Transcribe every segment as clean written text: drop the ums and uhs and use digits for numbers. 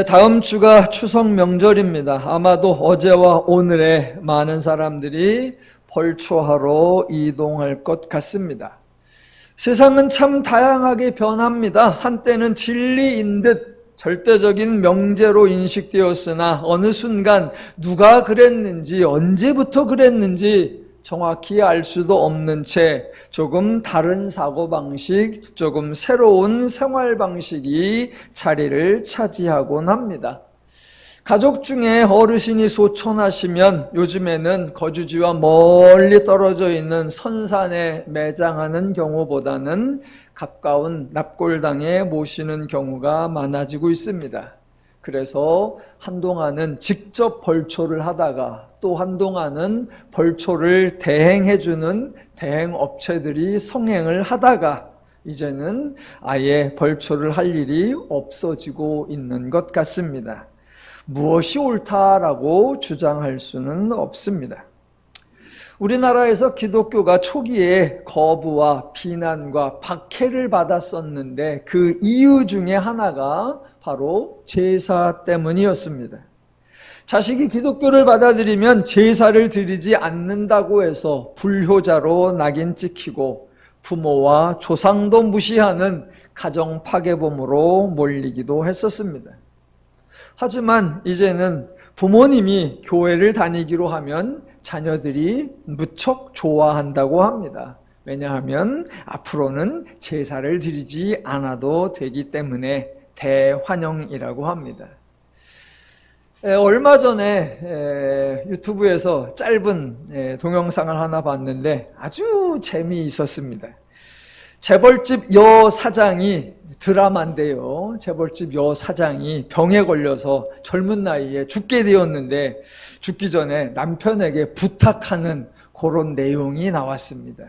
다음 주가 추석 명절입니다. 아마도 어제와 오늘에 많은 사람들이 벌초하러 이동할 것 같습니다. 세상은 참 다양하게 변합니다. 한때는 진리인 듯 절대적인 명제로 인식되었으나 어느 순간 누가 그랬는지 언제부터 그랬는지 정확히 알 수도 없는 채 조금 다른 사고방식, 조금 새로운 생활 방식이 자리를 차지하곤 합니다. 가족 중에 어르신이 소천하시면 요즘에는 거주지와 멀리 떨어져 있는 선산에 매장하는 경우보다는 가까운 납골당에 모시는 경우가 많아지고 있습니다. 그래서 한동안은 직접 벌초를 하다가 또 한동안은 벌초를 대행해주는 대행업체들이 성행을 하다가 이제는 아예 벌초를 할 일이 없어지고 있는 것 같습니다. 무엇이 옳다라고 주장할 수는 없습니다. 우리나라에서 기독교가 초기에 거부와 비난과 박해를 받았었는데 그 이유 중에 하나가 바로 제사 때문이었습니다. 자식이 기독교를 받아들이면 제사를 드리지 않는다고 해서 불효자로 낙인 찍히고 부모와 조상도 무시하는 가정 파괴범으로 몰리기도 했었습니다. 하지만 이제는 부모님이 교회를 다니기로 하면 자녀들이 무척 좋아한다고 합니다. 왜냐하면 앞으로는 제사를 드리지 않아도 되기 때문에 대환영이라고 합니다. 얼마 전에 유튜브에서 짧은 동영상을 하나 봤는데 아주 재미있었습니다. 재벌집 여사장이 드라마인데요. 재벌집 여사장이 병에 걸려서 젊은 나이에 죽게 되었는데 죽기 전에 남편에게 부탁하는 그런 내용이 나왔습니다.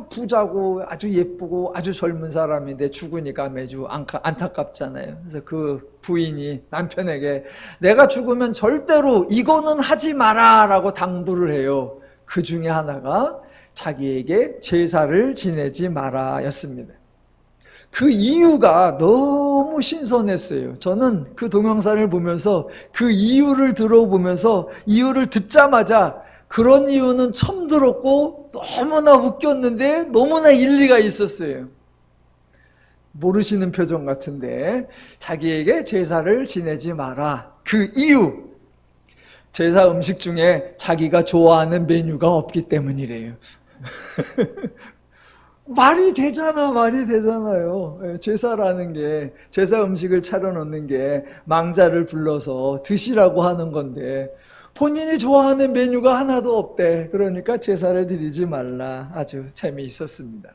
부자고 아주 예쁘고 아주 젊은 사람인데 죽으니까 매주 안타깝잖아요. 그래서 그 부인이 남편에게 내가 죽으면 절대로 이거는 하지 마라 라고 당부를 해요. 그 중에 하나가 자기에게 제사를 지내지 마라 였습니다. 그 이유가 너무 신선했어요. 저는 그 동영상을 보면서 그 이유를 들어보면서 이유를 듣자마자 그런 이유는 처음 들었고 너무나 웃겼는데 너무나 일리가 있었어요. 모르시는 표정 같은데 자기에게 제사를 지내지 마라. 그 이유, 제사 음식 중에 자기가 좋아하는 메뉴가 없기 때문이래요. 말이 되잖아요. 제사라는 게, 제사 음식을 차려놓는 게 망자를 불러서 드시라고 하는 건데 본인이 좋아하는 메뉴가 하나도 없대. 그러니까 제사를 드리지 말라. 아주 재미있었습니다.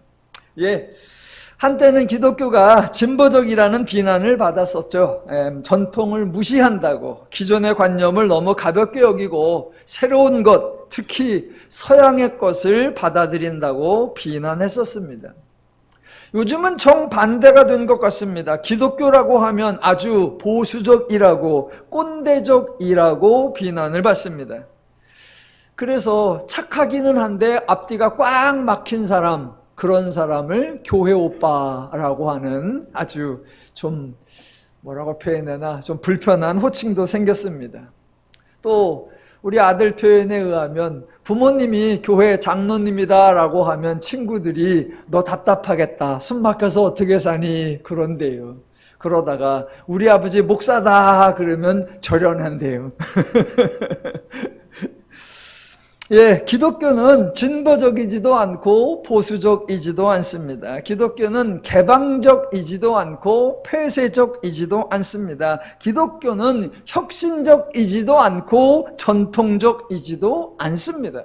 한때는 기독교가 진보적이라는 비난을 받았었죠. 전통을 무시한다고, 기존의 관념을 너무 가볍게 여기고 새로운 것, 특히 서양의 것을 받아들인다고 비난했었습니다. 요즘은 정반대가 된 것 같습니다. 기독교라고 하면 아주 보수적이라고, 꼰대적이라고 비난을 받습니다. 그래서 착하기는 한데 앞뒤가 꽉 막힌 사람, 그런 사람을 교회 오빠라고 하는 아주 좀 뭐라고 표현하나 좀 불편한 호칭도 생겼습니다. 또 우리 아들 표현에 의하면 부모님이 교회 장로님이다 라고 하면 친구들이 너 답답하겠다, 숨 막혀서 어떻게 사니 그런데요. 그러다가 우리 아버지 목사다 그러면 절연한대요. 기독교는 진보적이지도 않고 보수적이지도 않습니다. 기독교는 개방적이지도 않고 폐쇄적이지도 않습니다. 기독교는 혁신적이지도 않고 전통적이지도 않습니다.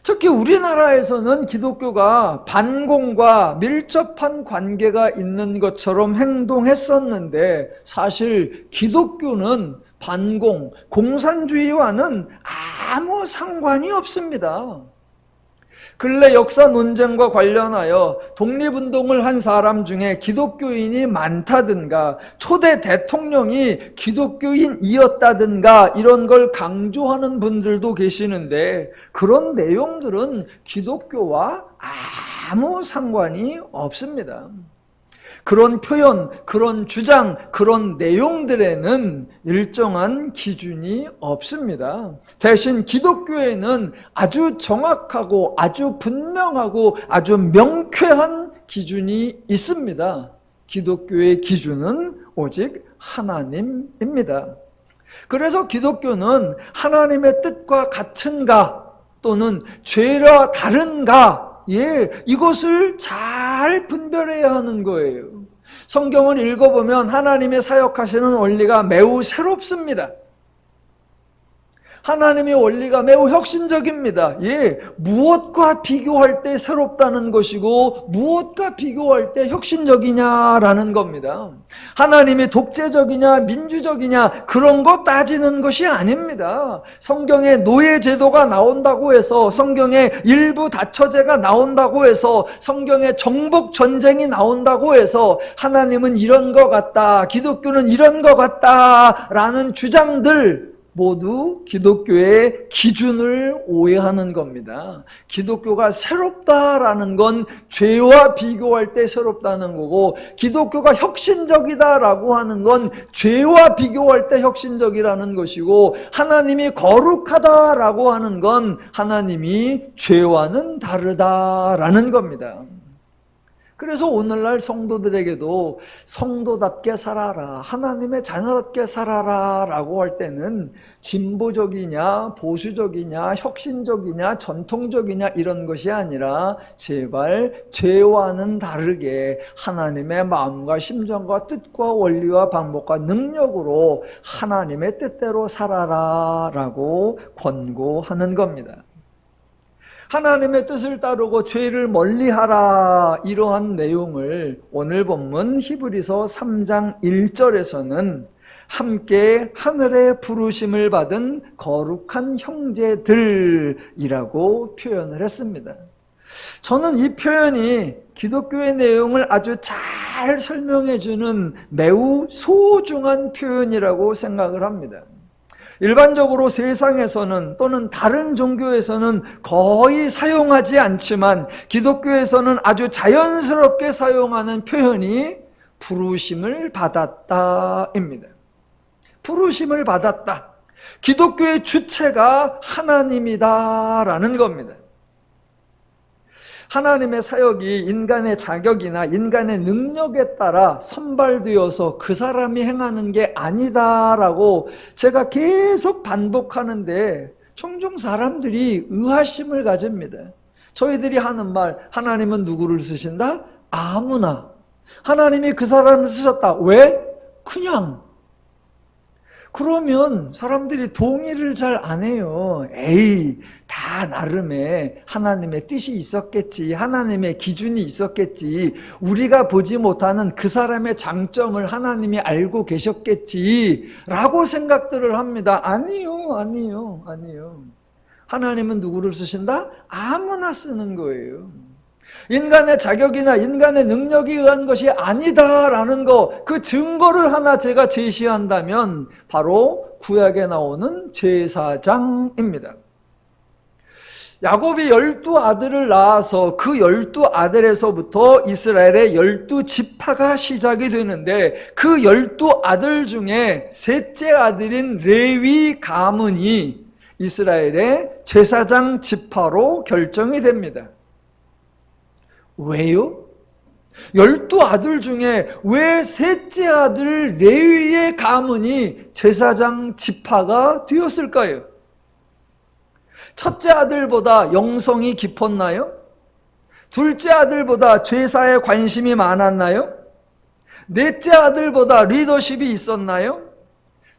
특히 우리나라에서는 기독교가 반공과 밀접한 관계가 있는 것처럼 행동했었는데 사실 기독교는 반공, 공산주의와는 아무 상관이 없습니다. 근래 역사 논쟁과 관련하여 독립운동을 한 사람 중에 기독교인이 많다든가 초대 대통령이 기독교인이었다든가 이런 걸 강조하는 분들도 계시는데 그런 내용들은 기독교와 아무 상관이 없습니다. 그런 표현, 그런 주장, 그런 내용들에는 일정한 기준이 없습니다. 대신 기독교에는 아주 정확하고 아주 분명하고 아주 명쾌한 기준이 있습니다. 기독교의 기준은 오직 하나님입니다. 그래서 기독교는 하나님의 뜻과 같은가 또는 죄와 다른가, 이것을 잘 분별해야 하는 거예요. 성경을 읽어보면 하나님의 사역하시는 원리가 매우 새롭습니다. 하나님의 원리가 매우 혁신적입니다. 무엇과 비교할 때 새롭다는 것이고 무엇과 비교할 때 혁신적이냐라는 겁니다. 하나님이 독재적이냐 민주적이냐 그런 거 따지는 것이 아닙니다. 성경에 노예 제도가 나온다고 해서, 성경에 일부 다처제가 나온다고 해서, 성경에 정복 전쟁이 나온다고 해서 하나님은 이런 것 같다, 기독교는 이런 것 같다라는 주장들 모두 기독교의 기준을 오해하는 겁니다. 기독교가 새롭다라는 건 죄와 비교할 때 새롭다는 거고, 기독교가 혁신적이다라고 하는 건 죄와 비교할 때 혁신적이라는 것이고, 하나님이 거룩하다라고 하는 건 하나님이 죄와는 다르다라는 겁니다. 그래서 오늘날 성도들에게도 성도답게 살아라, 하나님의 자녀답게 살아라 라고 할 때는 진보적이냐 보수적이냐 혁신적이냐 전통적이냐 이런 것이 아니라 제발 죄와는 다르게 하나님의 마음과 심정과 뜻과 원리와 방법과 능력으로 하나님의 뜻대로 살아라 라고 권고하는 겁니다. 하나님의 뜻을 따르고 죄를 멀리하라, 이러한 내용을 오늘 본문 히브리서 3장 1절에서는 함께 하늘의 부르심을 받은 거룩한 형제들이라고 표현을 했습니다. 저는 이 표현이 기독교의 내용을 아주 잘 설명해 주는 매우 소중한 표현이라고 생각을 합니다. 일반적으로 세상에서는 또는 다른 종교에서는 거의 사용하지 않지만 기독교에서는 아주 자연스럽게 사용하는 표현이 부르심을 받았다입니다. 부르심을 받았다. 기독교의 주체가 하나님이다라는 겁니다. 하나님의 사역이 인간의 자격이나 인간의 능력에 따라 선발되어서 그 사람이 행하는 게 아니다라고 제가 계속 반복하는데 종종 사람들이 의아심을 가집니다. 저희들이 하는 말, 하나님은 누구를 쓰신다? 아무나. 하나님이 그 사람을 쓰셨다. 왜? 그냥. 그러면 사람들이 동의를 잘 안 해요. 에이, 다 나름의 하나님의 뜻이 있었겠지, 하나님의 기준이 있었겠지, 우리가 보지 못하는 그 사람의 장점을 하나님이 알고 계셨겠지 라고 생각들을 합니다. 아니요. 하나님은 누구를 쓰신다? 아무나 쓰는 거예요. 인간의 자격이나 인간의 능력에 의한 것이 아니다라는 거, 그 증거를 하나 제가 제시한다면 바로 구약에 나오는 제사장입니다. 야곱이 12아들을 낳아서 그 12아들에서부터 이스라엘의 12지파가 시작이 되는데, 그 12아들 중에 셋째 아들인 레위 가문이 이스라엘의 제사장 지파로 결정이 됩니다. 왜요? 12아들 중에 왜 셋째 아들 레위의 가문이 제사장 지파가 되었을까요? 첫째 아들보다 영성이 깊었나요? 둘째 아들보다 제사에 관심이 많았나요? 넷째 아들보다 리더십이 있었나요?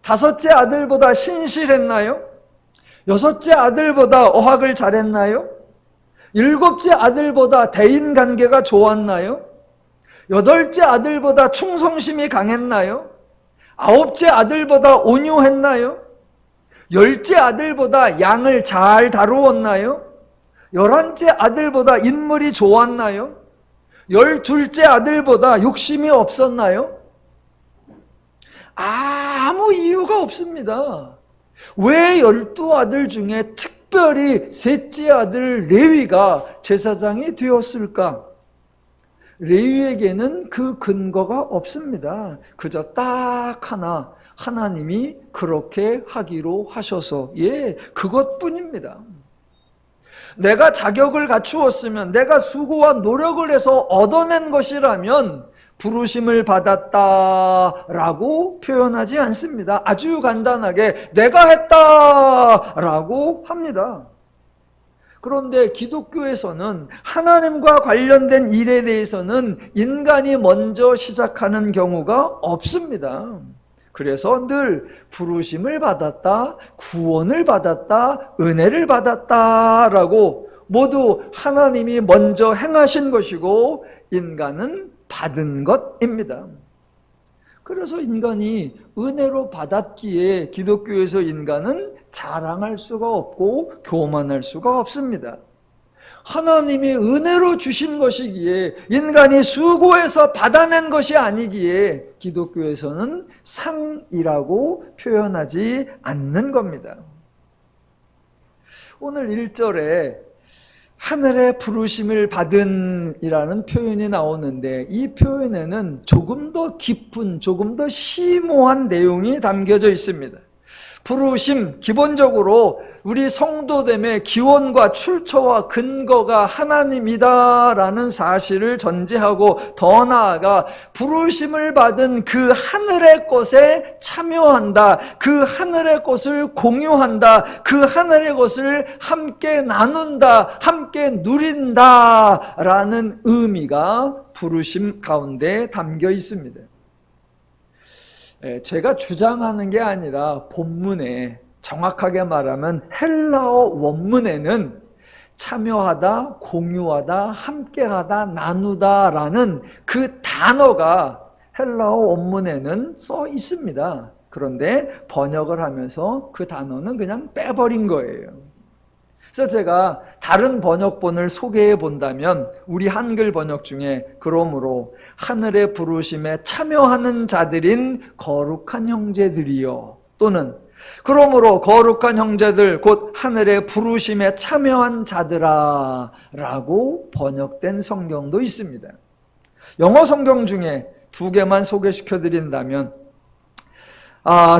다섯째 아들보다 신실했나요? 여섯째 아들보다 어학을 잘했나요? 일곱째 아들보다 대인관계가 좋았나요? 여덟째 아들보다 충성심이 강했나요? 아홉째 아들보다 온유했나요? 열째 아들보다 양을 잘 다루었나요? 11째 아들보다 인물이 좋았나요? 12째 아들보다 욕심이 없었나요? 아무 이유가 없습니다. 왜 12아들 중에 특별히 셋째 아들 레위가 제사장이 되었을까? 레위에게는 그 근거가 없습니다. 그저 딱 하나, 하나님이 그렇게 하기로 하셔서, 그것뿐입니다. 내가 자격을 갖추었으면, 내가 수고와 노력을 해서 얻어낸 것이라면 부르심을 받았다라고 표현하지 않습니다. 아주 간단하게 내가 했다라고 합니다. 그런데 기독교에서는 하나님과 관련된 일에 대해서는 인간이 먼저 시작하는 경우가 없습니다. 그래서 늘 부르심을 받았다, 구원을 받았다, 은혜를 받았다라고 모두 하나님이 먼저 행하신 것이고 인간은 받은 것입니다. 그래서 인간이 은혜로 받았기에 기독교에서 인간은 자랑할 수가 없고 교만할 수가 없습니다. 하나님이 은혜로 주신 것이기에 인간이 수고해서 받아낸 것이 아니기에 기독교에서는 상이라고 표현하지 않는 겁니다. 오늘 1절에 하늘의 부르심을 받은 이라는 표현이 나오는데 이 표현에는 조금 더 깊은, 조금 더 심오한 내용이 담겨져 있습니다. 부르심, 기본적으로 우리 성도됨의 기원과 출처와 근거가 하나님이다라는 사실을 전제하고 더 나아가 부르심을 받은 그 하늘의 것에 참여한다, 그 하늘의 것을 공유한다, 그 하늘의 것을 함께 나눈다, 함께 누린다라는 의미가 부르심 가운데 담겨 있습니다. 제가 주장하는 게 아니라 본문에, 정확하게 말하면 헬라어 원문에는 참여하다, 공유하다, 함께하다, 나누다라는 그 단어가 헬라어 원문에는 써 있습니다. 그런데 번역을 하면서 그 단어는 그냥 빼버린 거예요. 그래서 제가 다른 번역본을 소개해 본다면 우리 한글 번역 중에 그러므로 하늘의 부르심에 참여하는 자들인 거룩한 형제들이요, 또는 그러므로 거룩한 형제들 곧 하늘의 부르심에 참여한 자들아 라고 번역된 성경도 있습니다. 영어 성경 중에 두 개만 소개시켜 드린다면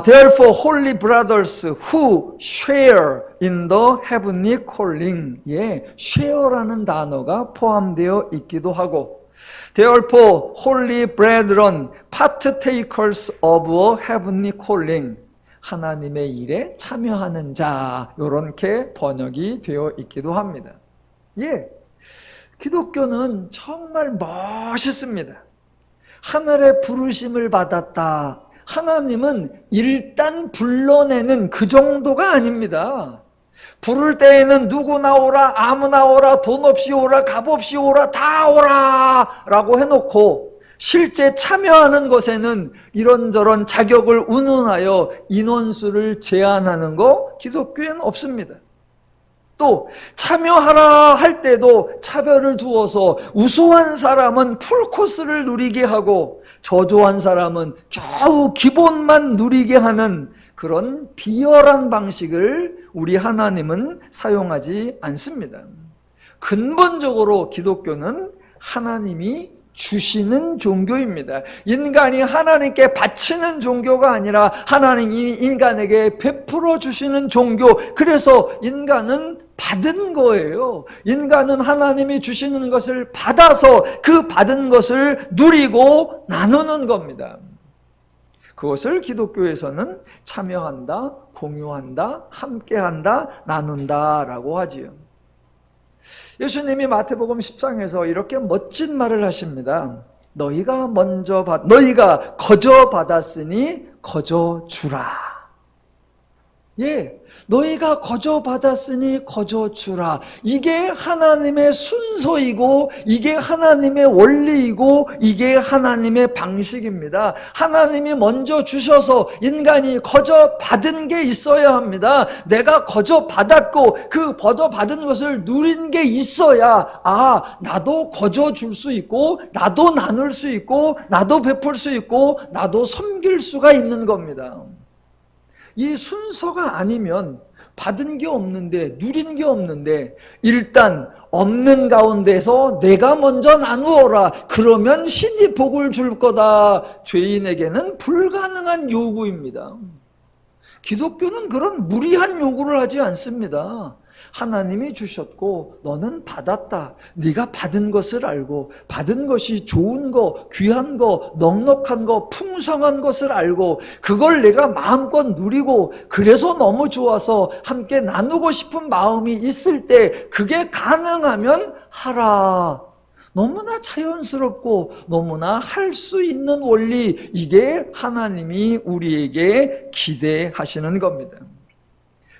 Therefore, holy brothers who share in the heavenly calling에 share라는 단어가 포함되어 있기도 하고, Therefore, holy brethren, partakers of a heavenly calling, 하나님의 일에 참여하는 자, 이렇게 번역이 되어 있기도 합니다. 기독교는 정말 멋있습니다. 하늘의 부르심을 받았다. 하나님은 일단 불러내는 그 정도가 아닙니다. 부를 때에는 누구나 오라, 아무나 오라, 돈 없이 오라, 값 없이 오라, 다 오라 라고 해놓고 실제 참여하는 것에는 이런저런 자격을 운운하여 인원수를 제한하는 거 기독교에는 없습니다. 또 참여하라 할 때도 차별을 두어서 우수한 사람은 풀코스를 누리게 하고 저조한 사람은 겨우 기본만 누리게 하는 그런 비열한 방식을 우리 하나님은 사용하지 않습니다. 근본적으로 기독교는 하나님이 주시는 종교입니다. 인간이 하나님께 바치는 종교가 아니라 하나님이 인간에게 베풀어 주시는 종교. 그래서 인간은 받은 거예요. 인간은 하나님이 주시는 것을 받아서 그 받은 것을 누리고 나누는 겁니다. 그것을 기독교에서는 참여한다, 공유한다, 함께한다, 나눈다라고 하지요. 예수님이 마태복음 10장에서 이렇게 멋진 말을 하십니다. 너희가 거저 받았으니 거저 주라. 너희가 거저 받았으니 거저 주라. 이게 하나님의 순서이고 이게 하나님의 원리이고 이게 하나님의 방식입니다. 하나님이 먼저 주셔서 인간이 거저 받은 게 있어야 합니다. 내가 거저 받았고 그 거저 받은 것을 누린 게 있어야 나도 거저 줄 수 있고 나도 나눌 수 있고 나도 베풀 수 있고 나도 섬길 수가 있는 겁니다. 이 순서가 아니면 받은 게 없는데 누린 게 없는데 일단 없는 가운데서 내가 먼저 나누어라. 그러면 신이 복을 줄 거다. 죄인에게는 불가능한 요구입니다. 기독교는 그런 무리한 요구를 하지 않습니다. 하나님이 주셨고 너는 받았다. 네가 받은 것을 알고 받은 것이 좋은 거, 귀한 거, 넉넉한 거, 풍성한 것을 알고 그걸 내가 마음껏 누리고 그래서 너무 좋아서 함께 나누고 싶은 마음이 있을 때 그게 가능하면 하라. 너무나 자연스럽고 너무나 할 수 있는 원리, 이게 하나님이 우리에게 기대하시는 겁니다.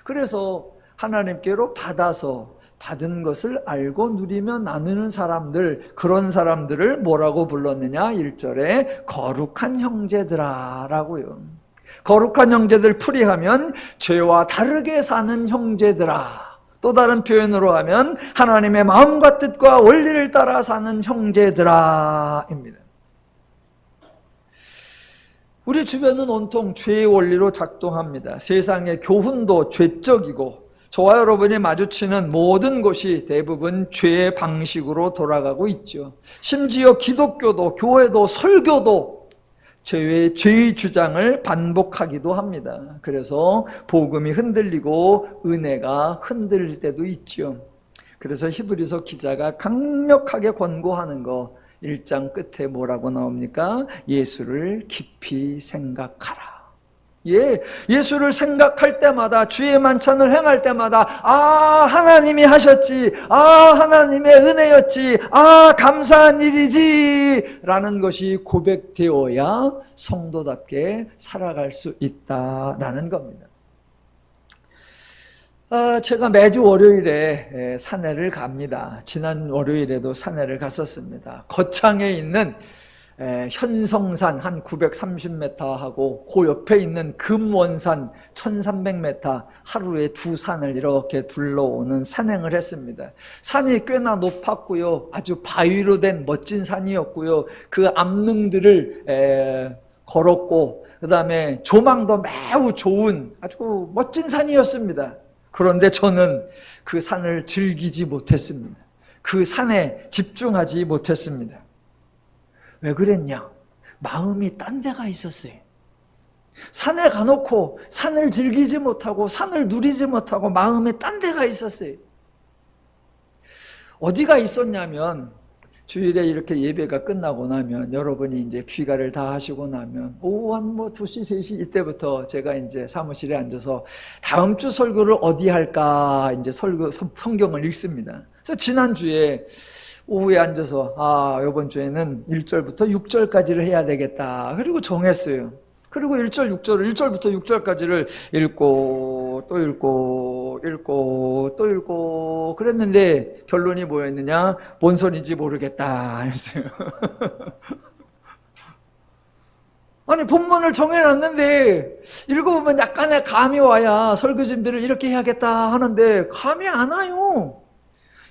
그래서 하나님께로 받아서 받은 것을 알고 누리며 나누는 사람들, 그런 사람들을 뭐라고 불렀느냐? 1절에 거룩한 형제들아 라고요. 거룩한 형제들 풀이하면 죄와 다르게 사는 형제들아. 또 다른 표현으로 하면 하나님의 마음과 뜻과 원리를 따라 사는 형제들아 입니다. 우리 주변은 온통 죄의 원리로 작동합니다. 세상의 교훈도 죄적이고 저와 여러분이 마주치는 모든 것이 대부분 죄의 방식으로 돌아가고 있죠. 심지어 기독교도, 교회도, 설교도 죄의 주장을 반복하기도 합니다. 그래서 복음이 흔들리고 은혜가 흔들릴 때도 있죠. 그래서 히브리서 기자가 강력하게 권고하는 거, 1장 끝에 뭐라고 나옵니까? 예수를 깊이 생각하라. 예수를 생각할 때마다, 주의 만찬을 행할 때마다 하나님이 하셨지, 하나님의 은혜였지, 감사한 일이지 라는 것이 고백되어야 성도답게 살아갈 수 있다라는 겁니다. 제가 매주 월요일에 산에를 갑니다. 지난 월요일에도 산에를 갔었습니다. 거창에 있는 현성산 한 930m하고 그 옆에 있는 금원산 1300m, 하루에 두 산을 이렇게 둘러오는 산행을 했습니다. 산이 꽤나 높았고요. 아주 바위로 된 멋진 산이었고요. 그 암릉들을 걸었고 그 다음에 조망도 매우 좋은 아주 멋진 산이었습니다. 그런데 저는 그 산을 즐기지 못했습니다. 그 산에 집중하지 못했습니다. 왜 그랬냐? 마음이 딴 데가 있었어요. 산에 가놓고 산을 즐기지 못하고 산을 누리지 못하고 마음이 딴 데가 있었어요. 어디가 있었냐면 주일에 이렇게 예배가 끝나고 나면 여러분이 이제 귀가를 다 하시고 나면 오후 한 2시, 3시 이때부터 제가 이제 사무실에 앉아서 다음 주 설교를 어디 할까 이제 성경을 읽습니다. 그래서 지난주에 오후에 앉아서 이번 주에는 1절부터 6절까지를 해야 되겠다. 그리고 정했어요. 그리고 1절부터 6절까지를 읽고 또 읽고 또 읽고 그랬는데 결론이 뭐였느냐? 뭔 소리인지 모르겠다 했어요. 아니 본문을 정해놨는데 읽어보면 약간의 감이 와야 설교 준비를 이렇게 해야겠다 하는데 감이 안 와요.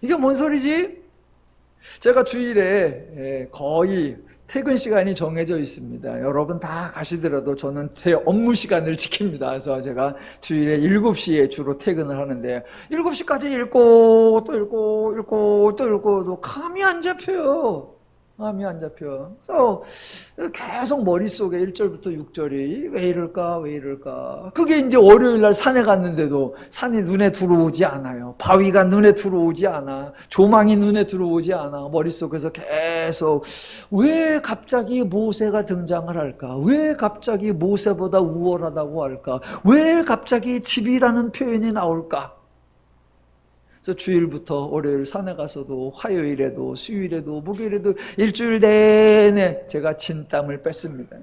이게 뭔 소리지? 제가 주일에 거의 퇴근 시간이 정해져 있습니다. 여러분 다 가시더라도 저는 제 업무 시간을 지킵니다. 그래서 제가 주일에 7시에 주로 퇴근을 하는데 7시까지 읽고 또 읽고 또 읽고 감이 안 잡혀요. 감이 안 잡혀. 그래서 계속 머릿속에 1절부터 6절이 왜 이럴까? 그게 이제 월요일 날 산에 갔는데도 산이 눈에 들어오지 않아요. 바위가 눈에 들어오지 않아. 조망이 눈에 들어오지 않아. 머릿속에서 계속 왜 갑자기 모세가 등장을 할까? 왜 갑자기 모세보다 우월하다고 할까? 왜 갑자기 집이라는 표현이 나올까? 그래서 주일부터 월요일 산에 가서도 화요일에도 수요일에도 목요일에도 일주일 내내 제가 진땀을 뺐습니다.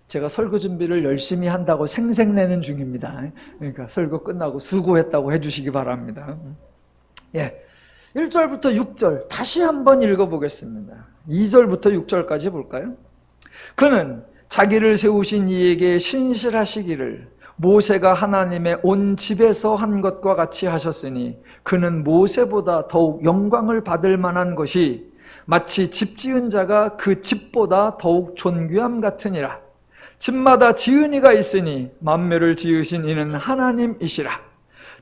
제가 설교 준비를 열심히 한다고 생색내는 중입니다. 그러니까 설교 끝나고 수고했다고 해주시기 바랍니다. 1절부터 6절 다시 한번 읽어보겠습니다. 2절부터 6절까지 볼까요? 그는 자기를 세우신 이에게 신실하시기를 모세가 하나님의 온 집에서 한 것과 같이 하셨으니 그는 모세보다 더욱 영광을 받을 만한 것이 마치 집 지은 자가 그 집보다 더욱 존귀함 같으니라. 집마다 지은 이가 있으니 만묘를 지으신 이는 하나님이시라.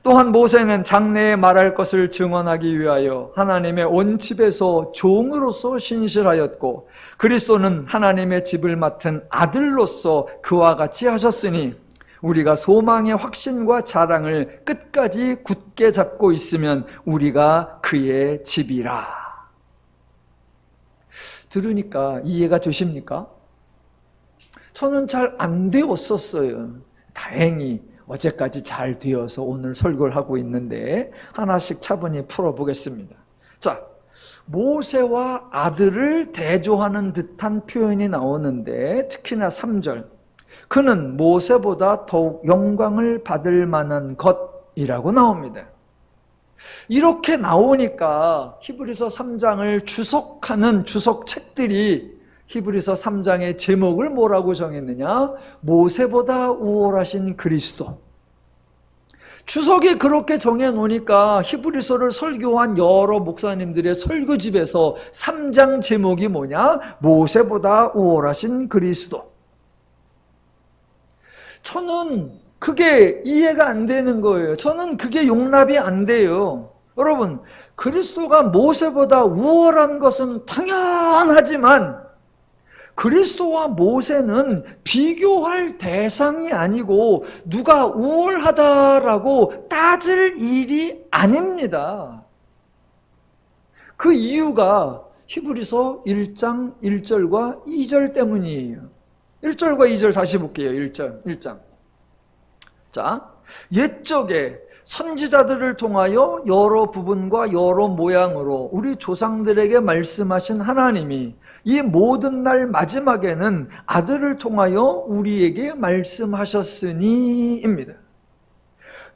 또한 모세는 장래에 말할 것을 증언하기 위하여 하나님의 온 집에서 종으로서 신실하였고, 그리스도는 하나님의 집을 맡은 아들로서 그와 같이 하셨으니 우리가 소망의 확신과 자랑을 끝까지 굳게 잡고 있으면 우리가 그의 집이라. 들으니까 이해가 되십니까? 저는 잘 안 되었었어요. 다행히 어제까지 잘 되어서 오늘 설교를 하고 있는데 하나씩 차분히 풀어보겠습니다. 자, 모세와 아들을 대조하는 듯한 표현이 나오는데 특히나 3절, 그는 모세보다 더욱 영광을 받을 만한 것이라고 나옵니다. 이렇게 나오니까 히브리서 3장을 주석하는 주석책들이 히브리서 3장의 제목을 뭐라고 정했느냐? 모세보다 우월하신 그리스도. 주석이 그렇게 정해놓으니까 히브리서를 설교한 여러 목사님들의 설교집에서 3장 제목이 뭐냐? 모세보다 우월하신 그리스도. 저는 그게 이해가 안 되는 거예요. 저는 그게 용납이 안 돼요. 여러분, 그리스도가 모세보다 우월한 것은 당연하지만 그리스도와 모세는 비교할 대상이 아니고 누가 우월하다라고 따질 일이 아닙니다. 그 이유가 히브리서 1장 1절과 2절 때문이에요. 1절과 2절 다시 볼게요. 1장. 자, 옛적에 선지자들을 통하여 여러 부분과 여러 모양으로 우리 조상들에게 말씀하신 하나님이 이 모든 날 마지막에는 아들을 통하여 우리에게 말씀하셨으니입니다.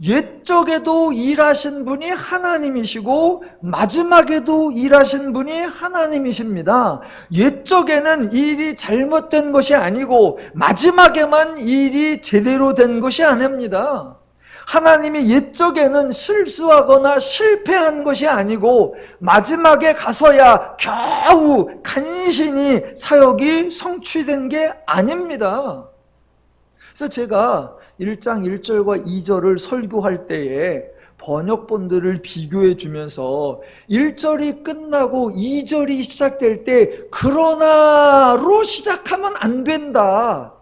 옛적에도 일하신 분이 하나님이시고 마지막에도 일하신 분이 하나님이십니다. 옛적에는 일이 잘못된 것이 아니고 마지막에만 일이 제대로 된 것이 아닙니다. 하나님이 옛적에는 실수하거나 실패한 것이 아니고 마지막에 가서야 겨우 간신히 사역이 성취된 게 아닙니다. 그래서 제가 1장 1절과 2절을 설교할 때에 번역본들을 비교해 주면서 1절이 끝나고 2절이 시작될 때 그러나로 시작하면 안 된다.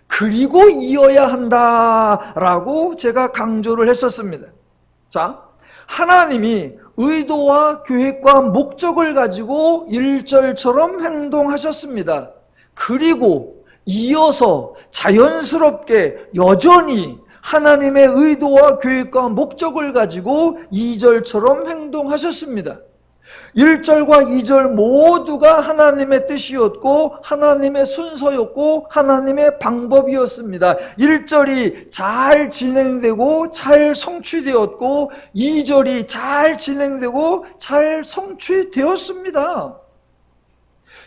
그리고 이어야 한다라고 제가 강조를 했었습니다. 자, 하나님이 의도와 계획과 목적을 가지고 1절처럼 행동하셨습니다. 그리고 이어서 자연스럽게 여전히 하나님의 의도와 계획과 목적을 가지고 2절처럼 행동하셨습니다. 1절과 2절 모두가 하나님의 뜻이었고 하나님의 순서였고 하나님의 방법이었습니다. 1절이 잘 진행되고 잘 성취되었고 2절이 잘 진행되고 잘 성취되었습니다.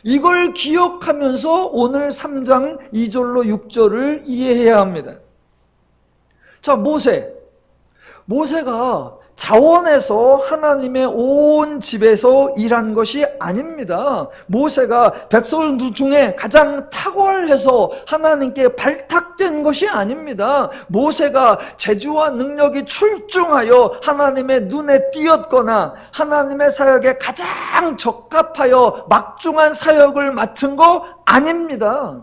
이걸 기억하면서 오늘 3장 2절로 6절을 이해해야 합니다. 자, 모세가 자원에서 하나님의 온 집에서 일한 것이 아닙니다. 모세가 백성들 중에 가장 탁월해서 하나님께 발탁된 것이 아닙니다. 모세가 재주와 능력이 출중하여 하나님의 눈에 띄었거나 하나님의 사역에 가장 적합하여 막중한 사역을 맡은 거 아닙니다.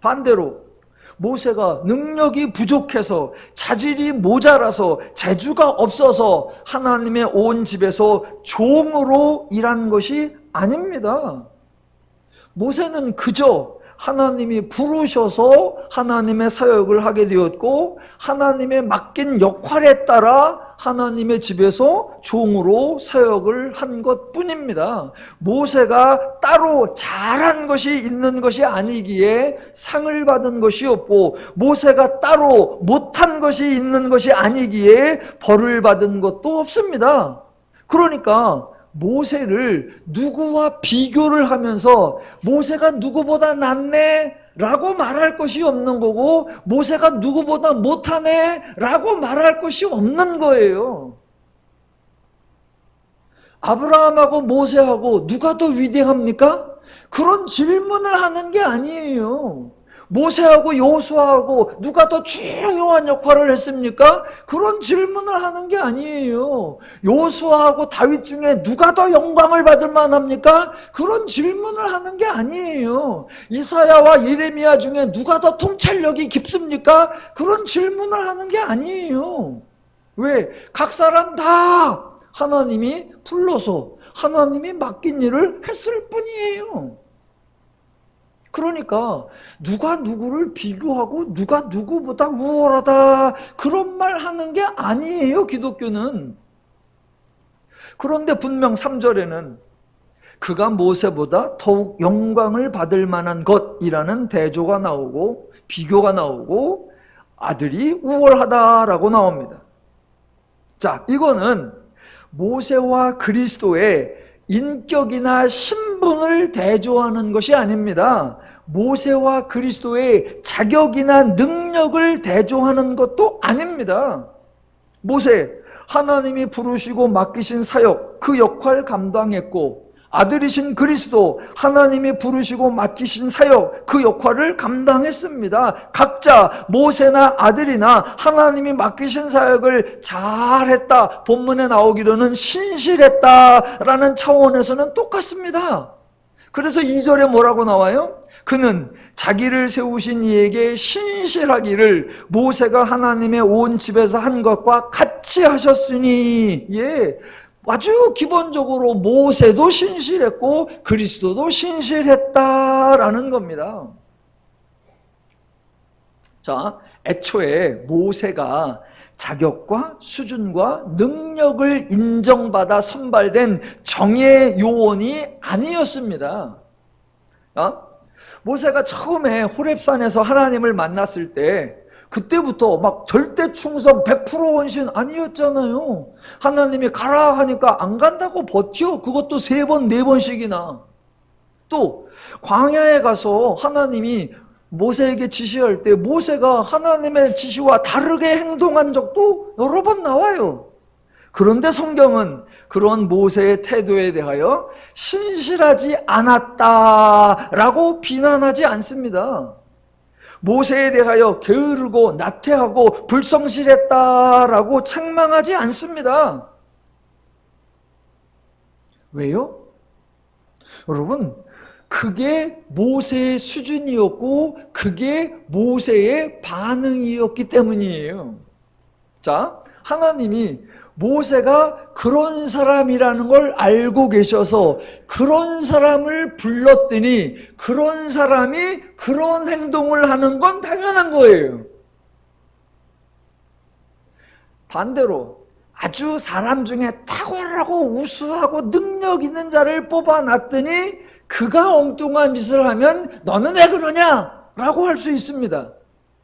반대로 모세가 능력이 부족해서 자질이 모자라서 재주가 없어서 하나님의 온 집에서 종으로 일한 것이 아닙니다. 모세는 그저 하나님이 부르셔서 하나님의 사역을 하게 되었고 하나님의 맡긴 역할에 따라 하나님의 집에서 종으로 사역을 한 것뿐입니다. 모세가 따로 잘한 것이 있는 것이 아니기에 상을 받은 것이 없고 모세가 따로 못한 것이 있는 것이 아니기에 벌을 받은 것도 없습니다. 그러니까 모세를 누구와 비교를 하면서 모세가 누구보다 낫네 라고 말할 것이 없는 거고 모세가 누구보다 못하네 라고 말할 것이 없는 거예요. 아브라함하고 모세하고 누가 더 위대합니까? 그런 질문을 하는 게 아니에요. 모세하고 여호수아하고 누가 더 중요한 역할을 했습니까? 그런 질문을 하는 게 아니에요. 여호수아하고 다윗 중에 누가 더 영광을 받을 만합니까? 그런 질문을 하는 게 아니에요. 이사야와 예레미야 중에 누가 더 통찰력이 깊습니까? 그런 질문을 하는 게 아니에요. 왜? 각 사람 다 하나님이 불러서 하나님이 맡긴 일을 했을 뿐이에요. 그러니까 누가 누구를 비교하고 누가 누구보다 우월하다 그런 말 하는 게 아니에요, 기독교는. 그런데 분명 3절에는 그가 모세보다 더욱 영광을 받을 만한 것이라는 대조가 나오고 비교가 나오고 아들이 우월하다라고 나옵니다. 자, 이거는 모세와 그리스도의 인격이나 신분을 대조하는 것이 아닙니다. 모세와 그리스도의 자격이나 능력을 대조하는 것도 아닙니다. 모세, 하나님이 부르시고 맡기신 사역, 그 역할 감당했고, 아들이신 그리스도, 하나님이 부르시고 맡기신 사역, 그 역할을 감당했습니다. 각자 모세나 아들이나 하나님이 맡기신 사역을 잘했다, 본문에 나오기로는 신실했다라는 차원에서는 똑같습니다. 그래서 2절에 뭐라고 나와요? 그는 자기를 세우신 이에게 신실하기를 모세가 하나님의 온 집에서 한 것과 같이 하셨으니, 예, 아주 기본적으로 모세도 신실했고 그리스도도 신실했다라는 겁니다. 자, 애초에 모세가 자격과 수준과 능력을 인정받아 선발된 정예 요원이 아니었습니다. 모세가 처음에 호렙산에서 하나님을 만났을 때 그때부터 막 절대 충성 100% 원신 아니었잖아요. 하나님이 가라 하니까 안 간다고 버텨. 그것도 3번, 4번씩이나. 또 광야에 가서 하나님이 모세에게 지시할 때 모세가 하나님의 지시와 다르게 행동한 적도 여러 번 나와요. 그런데 성경은 그런 모세의 태도에 대하여 신실하지 않았다라고 비난하지 않습니다. 모세에 대하여 게으르고 나태하고 불성실했다라고 책망하지 않습니다. 왜요? 여러분, 그게 모세의 수준이었고 그게 모세의 반응이었기 때문이에요. 자, 하나님이 모세가 그런 사람이라는 걸 알고 계셔서 그런 사람을 불렀더니 그런 사람이 그런 행동을 하는 건 당연한 거예요. 반대로 아주 사람 중에 탁월하고 우수하고 능력 있는 자를 뽑아놨더니 그가 엉뚱한 짓을 하면 너는 왜 그러냐? 라고 할 수 있습니다.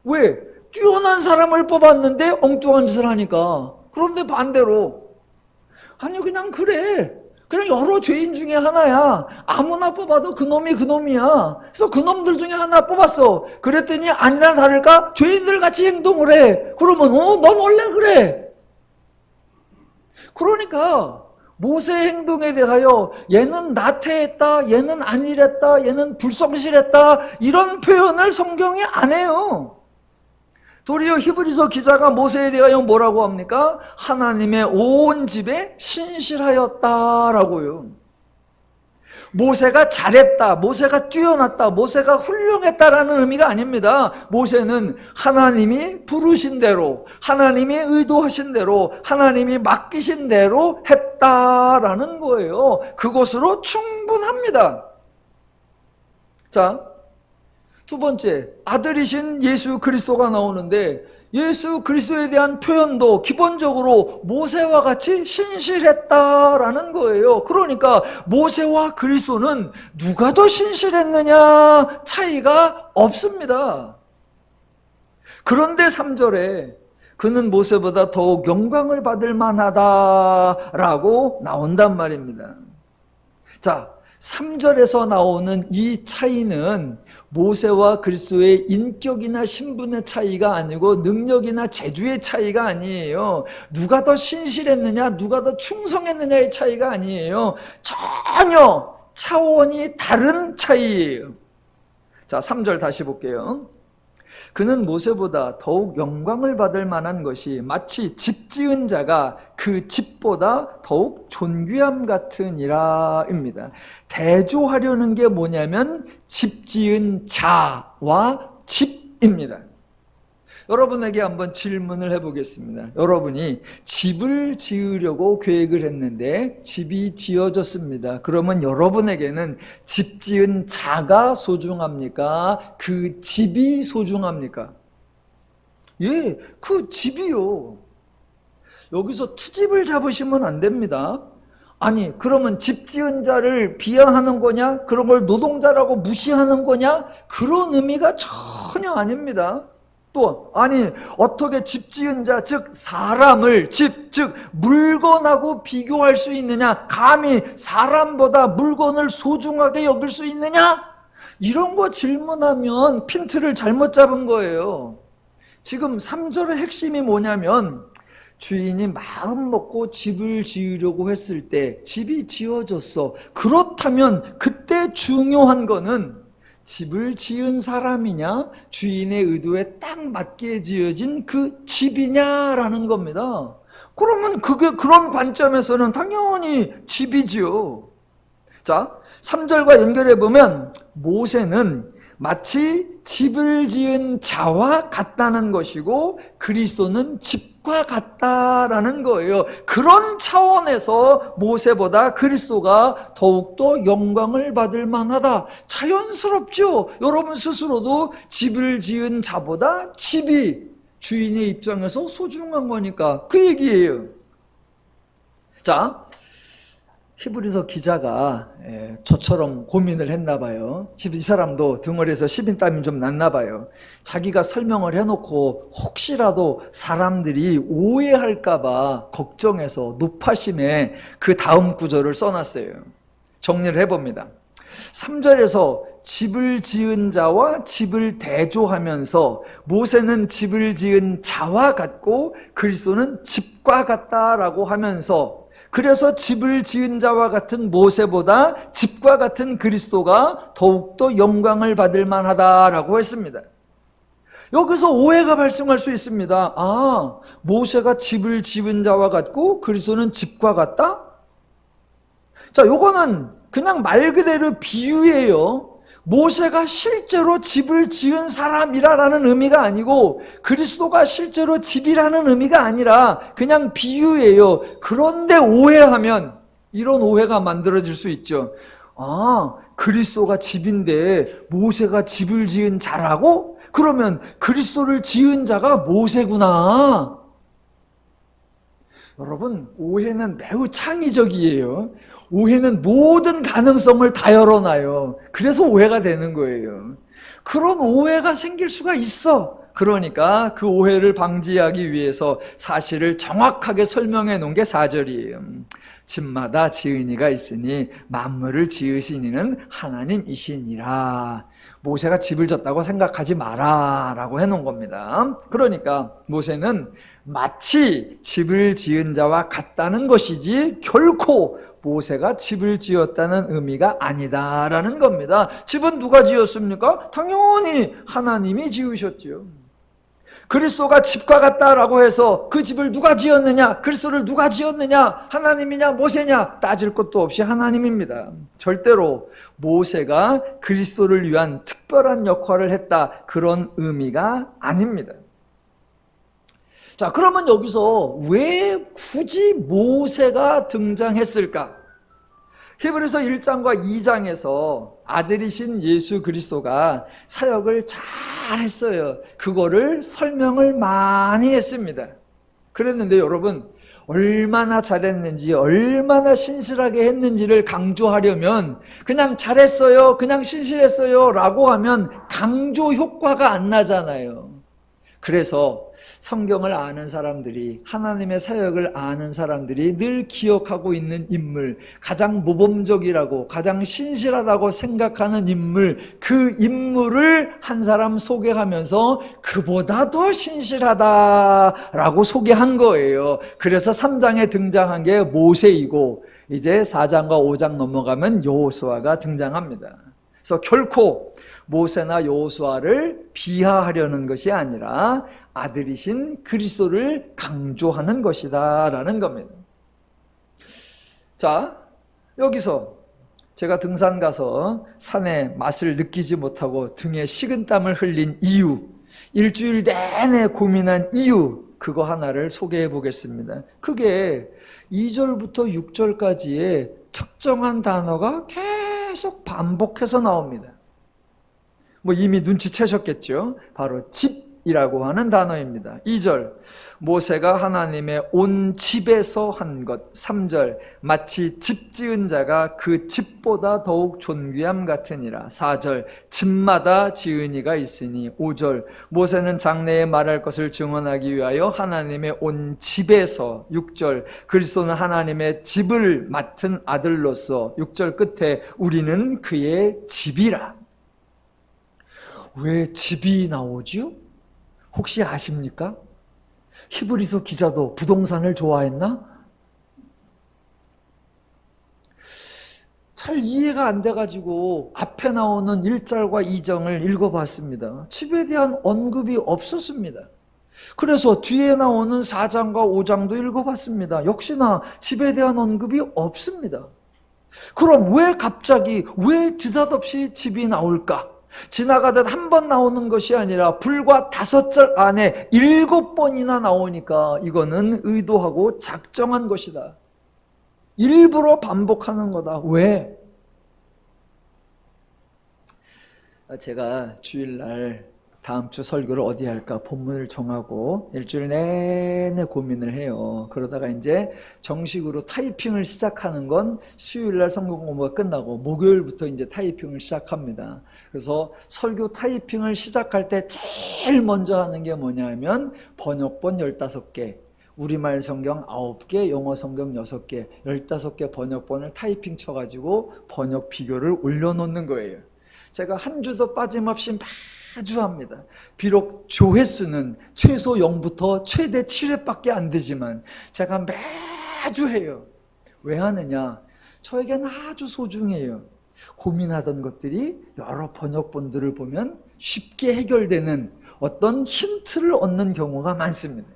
왜? 뛰어난 사람을 뽑았는데 엉뚱한 짓을 하니까. 그런데 반대로 아니 그냥 그래, 그냥 여러 죄인 중에 하나야, 아무나 뽑아도 그놈이 그놈이야. 그래서 그놈들 중에 하나 뽑았어. 그랬더니 아니나 다를까 죄인들 같이 행동을 해. 그러면 넌 원래 그래. 그러니까 모세의 행동에 대하여 얘는 나태했다, 얘는 안일했다, 얘는 불성실했다 이런 표현을 성경이 안 해요. 도리어 히브리서 기자가 모세에 대하여 뭐라고 합니까? 하나님의 온 집에 신실하였다라고요. 모세가 잘했다, 모세가 뛰어났다, 모세가 훌륭했다라는 의미가 아닙니다. 모세는 하나님이 부르신 대로, 하나님이 의도하신 대로, 하나님이 맡기신 대로 했다라는 거예요. 그것으로 충분합니다. 자, 두 번째, 아들이신 예수 그리스도가 나오는데 예수 그리스도에 대한 표현도 기본적으로 모세와 같이 신실했다라는 거예요. 그러니까 모세와 그리스도는 누가 더 신실했느냐 차이가 없습니다. 그런데 3절에 그는 모세보다 더욱 영광을 받을 만하다라고 나온단 말입니다. 자, 3절에서 나오는 이 차이는 모세와 그리스도의 인격이나 신분의 차이가 아니고 능력이나 재주의 차이가 아니에요. 누가 더 신실했느냐, 누가 더 충성했느냐의 차이가 아니에요. 전혀 차원이 다른 차이예요. 자, 3절 다시 볼게요. 그는 모세보다 더욱 영광을 받을 만한 것이 마치 집 지은 자가 그 집보다 더욱 존귀함 같으니라입니다. 대조하려는 게 뭐냐면 집 지은 자와 집입니다. 여러분에게 한번 질문을 해보겠습니다. 여러분이 집을 지으려고 계획을 했는데 집이 지어졌습니다. 그러면 여러분에게는 집 지은 자가 소중합니까? 그 집이 소중합니까? 예, 그 집이요. 여기서 트집을 잡으시면 안 됩니다. 아니, 그러면 집 지은 자를 비하하는 거냐? 그런 걸 노동자라고 무시하는 거냐? 그런 의미가 전혀 아닙니다. 또 아니 어떻게 집 지은 자 즉 사람을 즉 물건하고 비교할 수 있느냐? 감히 사람보다 물건을 소중하게 여길 수 있느냐? 이런 거 질문하면 핀트를 잘못 잡은 거예요. 지금 3절의 핵심이 뭐냐면 주인이 마음 먹고 집을 지으려고 했을 때 집이 지어졌어. 그렇다면 그때 중요한 거는 집을 지은 사람이냐, 주인의 의도에 딱 맞게 지어진 그 집이냐라는 겁니다. 그러면 그게 그런 관점에서는 당연히 집이죠. 자, 3절과 연결해 보면 모세는 마치 집을 지은 자와 같다는 것이고 그리스도는 집과 같다라는 거예요. 그런 차원에서 모세보다 그리스도가 더욱더 영광을 받을 만하다. 자연스럽죠. 여러분 스스로도 집을 지은 자보다 집이 주인의 입장에서 소중한 거니까 그 얘기예요. 자, 히브리서 기자가 저처럼 고민을 했나 봐요. 이 사람도 덩어리에서 식은땀이 좀 났나 봐요. 자기가 설명을 해놓고 혹시라도 사람들이 오해할까 봐 걱정해서 높아심에 그 다음 구절을 써놨어요. 정리를 해봅니다. 3절에서 집을 지은 자와 집을 대조하면서 모세는 집을 지은 자와 같고 그리스도는 집과 같다라고 하면서 그래서 집을 지은 자와 같은 모세보다 집과 같은 그리스도가 더욱더 영광을 받을 만하다라고 했습니다. 여기서 오해가 발생할 수 있습니다. 아, 모세가 집을 지은 자와 같고 그리스도는 집과 같다? 자, 요거는 그냥 말 그대로 비유예요. 모세가 실제로 집을 지은 사람이라는 의미가 아니고 그리스도가 실제로 집이라는 의미가 아니라 그냥 비유예요. 그런데 오해하면 이런 오해가 만들어질 수 있죠. 아, 그리스도가 집인데 모세가 집을 지은 자라고? 그러면 그리스도를 지은 자가 모세구나. 여러분, 오해는 매우 창의적이에요. 오해는 모든 가능성을 다 열어놔요. 그래서 오해가 되는 거예요. 그런 오해가 생길 수가 있어. 그러니까 그 오해를 방지하기 위해서 사실을 정확하게 설명해 놓은 게 4절이에요. 집마다 지은이가 있으니 만물을 지으신 이는 하나님이시니라. 모세가 집을 졌다고 생각하지 마라 라고 해놓은 겁니다. 그러니까 모세는 마치 집을 지은 자와 같다는 것이지 결코 모세가 집을 지었다는 의미가 아니다라는 겁니다. 집은 누가 지었습니까? 당연히 하나님이 지으셨지요. 그리스도가 집과 같다라고 해서 그 집을 누가 지었느냐? 그리스도를 누가 지었느냐? 하나님이냐 모세냐? 따질 것도 없이 하나님입니다. 절대로 모세가 그리스도를 위한 특별한 역할을 했다 그런 의미가 아닙니다. 자, 그러면 여기서 왜 굳이 모세가 등장했을까? 히브리서 1장과 2장에서 아들이신 예수 그리스도가 사역을 잘 했어요. 그거를 설명을 많이 했습니다. 그랬는데 여러분, 얼마나 잘했는지, 얼마나 신실하게 했는지를 강조하려면 그냥 잘했어요, 그냥 신실했어요 라고 하면 강조 효과가 안 나잖아요. 그래서 성경을 아는 사람들이, 하나님의 사역을 아는 사람들이 늘 기억하고 있는 인물, 가장 모범적이라고 가장 신실하다고 생각하는 인물, 그 인물을 한 사람 소개하면서 그보다 더 신실하다라고 소개한 거예요. 그래서 3장에 등장한 게 모세이고 이제 4장과 5장 넘어가면 여호수아가 등장합니다. 그래서 결코 모세나 여호수아를 비하하려는 것이 아니라 아들이신 그리스도를 강조하는 것이다 라는 겁니다. 자, 여기서 제가 등산 가서 산의 맛을 느끼지 못하고 등에 식은땀을 흘린 이유, 일주일 내내 고민한 이유, 그거 하나를 소개해 보겠습니다. 그게 2절부터 6절까지의 특정한 단어가 계속 반복해서 나옵니다. 뭐 이미 눈치채셨겠죠? 바로 집이라고 하는 단어입니다. 2절, 모세가 하나님의 온 집에서 한 것. 3절, 마치 집 지은 자가 그 집보다 더욱 존귀함 같으니라. 4절, 집마다 지은이가 있으니. 5절, 모세는 장래에 말할 것을 증언하기 위하여 하나님의 온 집에서. 6절, 그리스도는 하나님의 집을 맡은 아들로서. 6절 끝에 우리는 그의 집이라. 왜 집이 나오지요? 혹시 아십니까? 히브리서 기자도 부동산을 좋아했나? 잘 이해가 안 돼가지고 앞에 나오는 1절과 2절을 읽어봤습니다. 집에 대한 언급이 없었습니다. 그래서 뒤에 나오는 4장과 5장도 읽어봤습니다. 역시나 집에 대한 언급이 없습니다. 그럼 왜 갑자기, 왜 느닷없이 집이 나올까? 지나가듯 한 번 나오는 것이 아니라 불과 5절 안에 7번이나 나오니까 이거는 의도하고 작정한 것이다. 일부러 반복하는 거다. 왜? 제가 주일날 다음 주 설교를 어디 할까 본문을 정하고 일주일 내내 고민을 해요. 그러다가 이제 정식으로 타이핑을 시작하는 건 수요일날 성경 공부가 끝나고 목요일부터 이제 타이핑을 시작합니다. 그래서 설교 타이핑을 시작할 때 제일 먼저 하는 게 뭐냐면 번역본 15개, 우리말 성경 9개, 영어 성경 6개, 15개 번역본을 타이핑 쳐가지고 번역 비교를 올려놓는 거예요. 제가 한 주도 빠짐없이 매주 합니다. 비록 조회수는 최소 0부터 최대 7회밖에 안 되지만 제가 매주 해요. 왜 하느냐? 저에겐 아주 소중해요. 고민하던 것들이 여러 번역본들을 보면 쉽게 해결되는 어떤 힌트를 얻는 경우가 많습니다.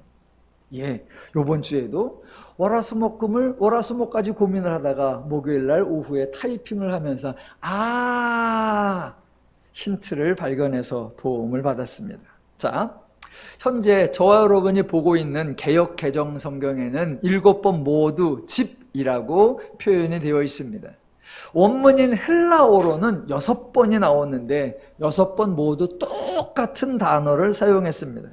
예, 요번 주에도 월화수목까지 고민을 하다가 목요일날 오후에 타이핑을 하면서 힌트를 발견해서 도움을 받았습니다. 자, 현재 저와 여러분이 보고 있는 개역 개정 성경에는 7번 모두 집이라고 표현이 되어 있습니다. 원문인 헬라어로는 6번이 나오는데 6번 모두 똑같은 단어를 사용했습니다.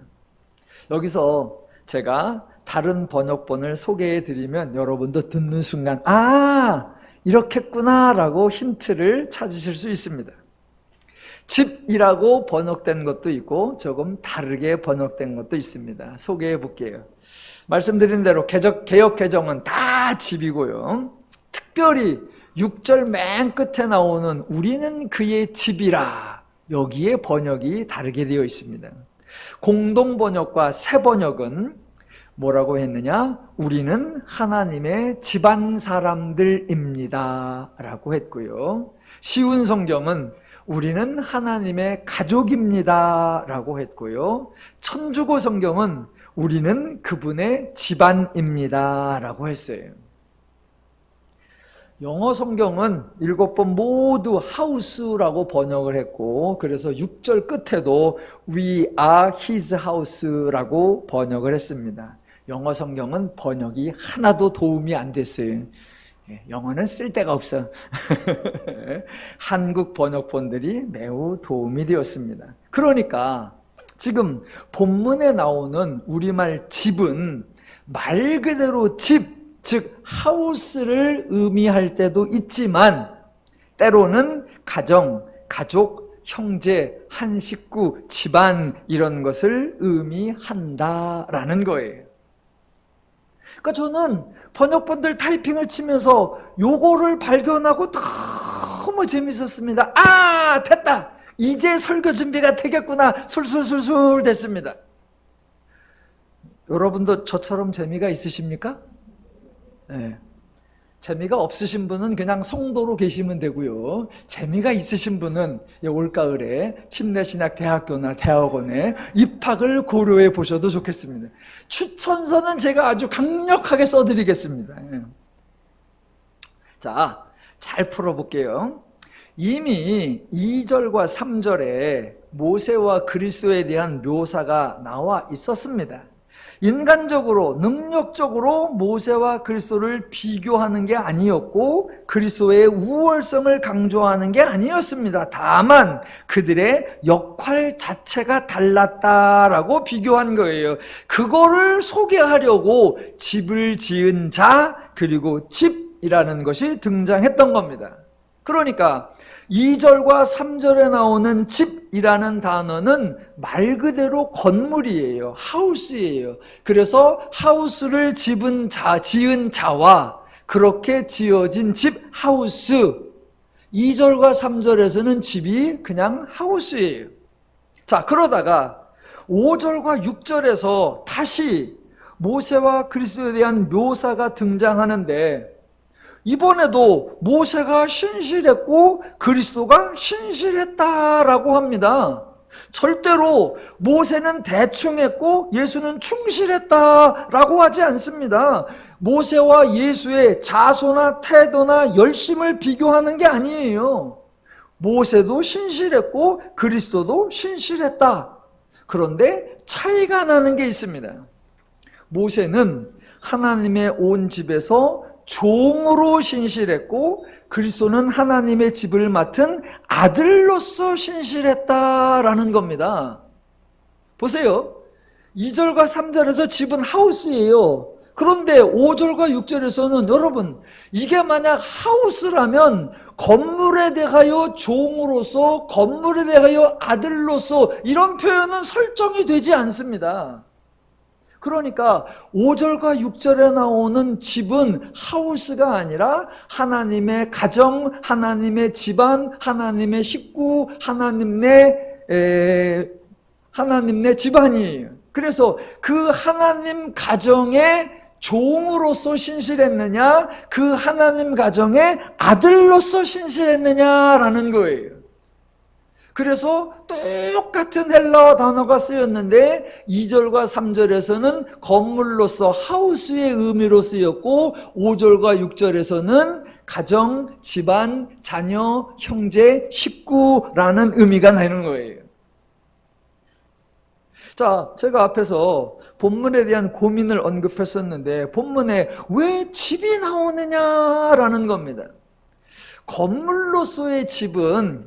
여기서 제가 다른 번역본을 소개해 드리면 여러분도 듣는 순간 이렇겠구나 라고 힌트를 찾으실 수 있습니다. 집이라고 번역된 것도 있고 조금 다르게 번역된 것도 있습니다. 소개해 볼게요. 말씀드린 대로 개역 개정은 다 집이고요. 특별히 6절 맨 끝에 나오는 우리는 그의 집이라, 여기에 번역이 다르게 되어 있습니다. 공동 번역과 새 번역은 뭐라고 했느냐? 우리는 하나님의 집안 사람들입니다 라고 했고요. 쉬운 성경은 우리는 하나님의 가족입니다 라고 했고요. 천주교 성경은 우리는 그분의 집안입니다 라고 했어요. 영어 성경은 7번 모두 house라고 번역을 했고, 그래서 6절 끝에도 we are his house라고 번역을 했습니다. 영어 성경은 번역이 하나도 도움이 안 됐어요. 영어는 쓸데가 없어. 한국 번역본들이 매우 도움이 되었습니다. 그러니까 지금 본문에 나오는 우리말 집은 말 그대로 집, 즉 하우스를 의미할 때도 있지만 때로는 가정, 가족, 형제, 한 식구, 집안 이런 것을 의미한다라는 거예요. 그러니까 저는 번역본들 타이핑을 치면서 요거를 발견하고 너무 재밌었습니다. 됐다! 이제 설교 준비가 되겠구나. 술술술술 됐습니다. 여러분도 저처럼 재미가 있으십니까? 네. 재미가 없으신 분은 그냥 성도로 계시면 되고요. 재미가 있으신 분은 올가을에 침례신학 대학교나 대학원에 입학을 고려해 보셔도 좋겠습니다. 추천서는 제가 아주 강력하게 써드리겠습니다. 자, 잘 풀어볼게요. 이미 2절과 3절에 모세와 그리스도에 대한 묘사가 나와 있었습니다. 인간적으로, 능력적으로 모세와 그리스도를 비교하는 게 아니었고 그리스도의 우월성을 강조하는 게 아니었습니다. 다만 그들의 역할 자체가 달랐다라고 비교한 거예요. 그거를 소개하려고 집을 지은 자 그리고 집이라는 것이 등장했던 겁니다. 그러니까 2절과 3절에 나오는 집이라는 단어는 말 그대로 건물이에요. 하우스예요. 그래서 하우스를 지은 자와 그렇게 지어진 집, 하우스. 2절과 3절에서는 집이 그냥 하우스예요. 자, 그러다가 5절과 6절에서 다시 모세와 그리스도에 대한 묘사가 등장하는데 이번에도 모세가 신실했고 그리스도가 신실했다라고 합니다. 절대로 모세는 대충 했고 예수는 충실했다라고 하지 않습니다. 모세와 예수의 자소나 태도나 열심을 비교하는 게 아니에요. 모세도 신실했고 그리스도도 신실했다. 그런데 차이가 나는 게 있습니다. 모세는 하나님의 온 집에서 종으로 신실했고 그리스도는 하나님의 집을 맡은 아들로서 신실했다라는 겁니다. 보세요. 2절과 3절에서 집은 하우스예요. 그런데 5절과 6절에서는 여러분 이게 만약 하우스라면 건물에 대하여 종으로서 건물에 대하여 아들로서 이런 표현은 설정이 되지 않습니다. 그러니까 5절과 6절에 나오는 집은 하우스가 아니라 하나님의 가정, 하나님의 집안, 하나님의 식구, 하나님 내 집안이에요. 그래서 그 하나님 가정의 종으로서 신실했느냐, 그 하나님 가정의 아들로서 신실했느냐라는 거예요. 그래서 똑같은 헬라어 단어가 쓰였는데 2절과 3절에서는 건물로서 하우스의 의미로 쓰였고 5절과 6절에서는 가정, 집안, 자녀, 형제, 식구라는 의미가 나는 거예요. 자, 제가 앞에서 본문에 대한 고민을 언급했었는데 본문에 왜 집이 나오느냐라는 겁니다. 건물로서의 집은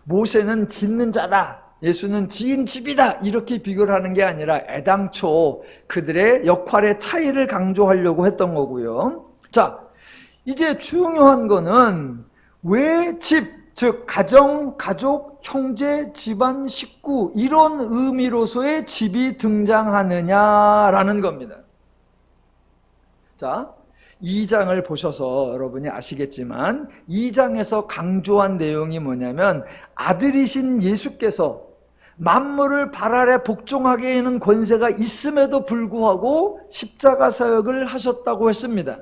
모세는 짓는 자다, 예수는 지은 집이다 이렇게 비교를 하는 게 아니라 애당초 그들의 역할의 차이를 강조하려고 했던 거고요. 자, 이제 중요한 거는 왜 집, 즉 가정, 가족, 형제, 집안, 식구 이런 의미로서의 집이 등장하느냐라는 겁니다. 자, 2장을 보셔서 여러분이 아시겠지만 2장에서 강조한 내용이 뭐냐면 아들이신 예수께서 만물을 발 아래 복종하게 하는 권세가 있음에도 불구하고 십자가 사역을 하셨다고 했습니다.